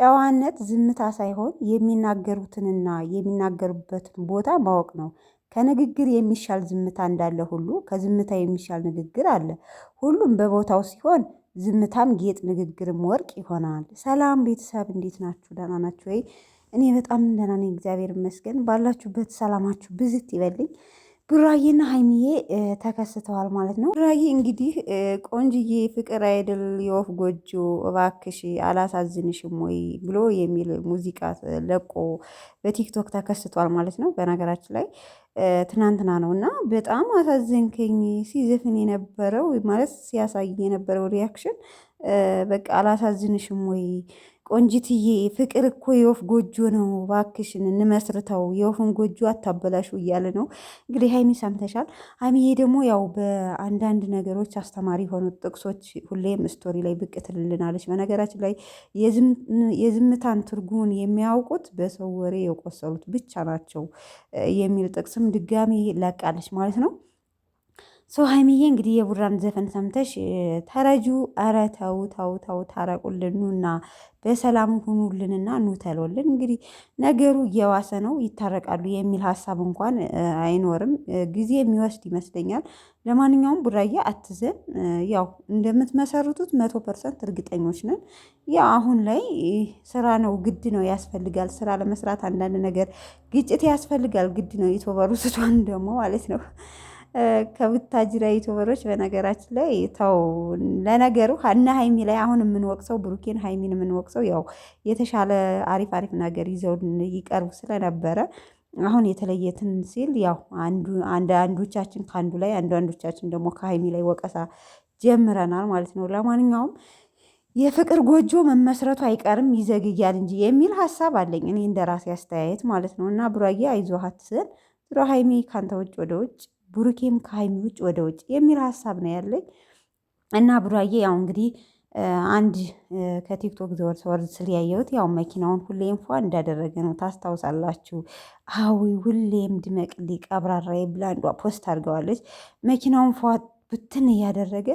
ጨዋነት ዝምታ ሳይሆን የሚናገሩትንና የሚናገሩበትን ቦታ ማወቅ ነው። ከንግግር የሚሻል ዝምታ እንዳለ ሁሉ ከዝምታ የሚሻል ንግግር አለ። ሁሉም በቦታው ሲሆን ዝምታም ጌጥ ንግግርም ወርቅ ይሆናል። ሰላም ቤተሰብ እንዴት ናችሁ? ደህና ናችሁ ወይ? እኔ በጣም ደህና ነኝ፣ እግዚአብሔር ይመስገን። ባላችሁበት ሰላማችሁ ብዝት ይበልኝ። ቡራዬና ሀይሚዬ ተከስተዋል ማለት ነው። ቡራዬ እንግዲህ ቆንጅዬ ፍቅር አይደል የወፍ ጎጆ እባክሽ አላሳዝንሽም ወይ ብሎ የሚል ሙዚቃ ለቆ በቲክቶክ ተከስቷል ማለት ነው። በነገራችን ላይ ትናንትና ነው እና በጣም አሳዘንከኝ ሲዘፍን የነበረው ማለት ሲያሳይ የነበረው ሪያክሽን በቃ አላሳዝንሽም ወይ ቆንጅትዬ ፍቅር እኮ የወፍ ጎጆ ነው፣ እባክሽን እንመስርተው፣ የወፍን ጎጆ አታበላሹ እያለ ነው እንግዲህ። ሀይሚ ሰምተሻል። ሀይሚዬ ደግሞ ያው በአንዳንድ ነገሮች አስተማሪ የሆኑት ጥቅሶች ሁሌም ስቶሪ ላይ ብቅ ትልልናለች። በነገራችን ላይ የዝምታን ትርጉሙን የሚያውቁት በሰው ወሬ የቆሰሉት ብቻ ናቸው የሚል ጥቅስም ድጋሚ ለቃለች ማለት ነው። ሰው ሀይሚዬ እንግዲህ የቡራን ዘፈን ሰምተሽ ተረጁ። ኧረ ተው ተው ተው ታረቁልን፣ ኑና በሰላም ሁኑልንና ኑ ተሎልን። እንግዲህ ነገሩ እየዋሰ ነው፣ ይታረቃሉ የሚል ሀሳብ እንኳን አይኖርም፣ ጊዜ የሚወስድ ይመስለኛል። ለማንኛውም ቡራዬ አትዘን፣ ያው እንደምትመሰርቱት 100% እርግጠኞች ነን። ያው አሁን ላይ ስራ ነው፣ ግድ ነው፣ ያስፈልጋል። ስራ ለመስራት አንዳንድ ነገር ግጭት ያስፈልጋል፣ ግድ ነው። የተወበሩ ስቷን ደግሞ ማለት ነው ከቡታጅራ ዩቱበሮች በነገራችን ላይ ተው። ለነገሩ እና ሀይሚ ላይ አሁን የምንወቅሰው ብሩኬን ሀይሚን የምንወቅሰው ያው የተሻለ አሪፍ አሪፍ ነገር ይዘው ይቀርቡ ስለነበረ አሁን የተለየትን ሲል ያው አንዶቻችን ከአንዱ ላይ አንዶቻችን ደግሞ ከሀይሚ ላይ ወቀሳ ጀምረናል ማለት ነው። ለማንኛውም የፍቅር ጎጆ መመስረቱ አይቀርም ይዘግያል እንጂ የሚል ሀሳብ አለኝ እኔ እንደ ራሴ አስተያየት ማለት ነው። እና ቡራዬ አይዞህ አትዘን፣ ዙሮ ሀይሚ ካንተ ውጭ ወደ ውጭ ብሩኬም ከሀይሚ ውጭ ወደ ውጭ የሚል ሀሳብ ነው ያለኝ። እና ቡራዬ ያው እንግዲህ አንድ ከቲክቶክ ዘወር ሰወር ስል ያየሁት ያው መኪናውን ሁሌም ፏ እንዳደረገ ነው። ታስታውሳላችሁ? አዊ ሁሌም ድመቅልኝ ቀብራራዬ ብላ አንዷ ፖስት አድርገዋለች። መኪናውን ፏ ብትን እያደረገ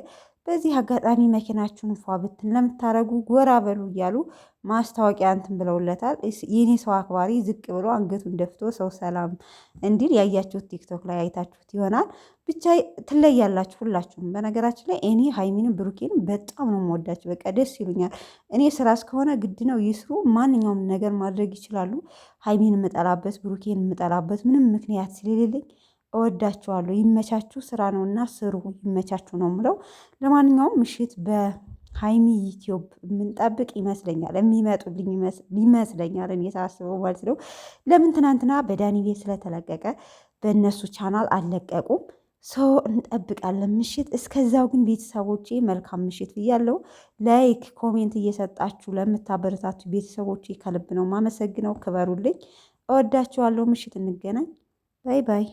በዚህ አጋጣሚ መኪናችሁን ፏ ብትን ለምታረጉ ጎራ በሉ እያሉ ማስታወቂያ እንትን ብለውለታል። የኔ ሰው አክባሪ ዝቅ ብሎ አንገቱን ደፍቶ ሰው ሰላም እንዲል ያያችሁት ቲክቶክ ላይ አይታችሁት ይሆናል። ብቻ ትለያላችሁ ሁላችሁም። በነገራችን ላይ እኔ ሀይሚንም ብሩኬንም በጣም ነው የምወዳቸው። በቃ ደስ ይሉኛል። እኔ ስራ እስከሆነ ግድ ነው ይስሩ፣ ማንኛውም ነገር ማድረግ ይችላሉ። ሀይሚን የምጠላበት ብሩኬን የምጠላበት ምንም ምክንያት ስለሌለኝ እወዳችኋለሁ። ይመቻችሁ፣ ስራ ነውና ስሩ፣ ይመቻችሁ ነው የምለው። ለማንኛውም ምሽት በሀይሚ ዩቲዩብ የምንጠብቅ ይመስለኛል፣ የሚመጡልኝ ይመስለኛል እኔ ሳስበው ማለት ነው። ለምን ትናንትና በዳኒ ቤት ስለተለቀቀ በእነሱ ቻናል አልለቀቁም። ሰው እንጠብቃለን ምሽት። እስከዛው ግን ቤተሰቦቼ መልካም ምሽት ብያለሁ። ላይክ ኮሜንት እየሰጣችሁ ለምታበረታቱ ቤተሰቦቼ ከልብ ነው ማመሰግነው። ክበሩልኝ። እወዳችኋለሁ። ምሽት እንገናኝ። ባይ ባይ።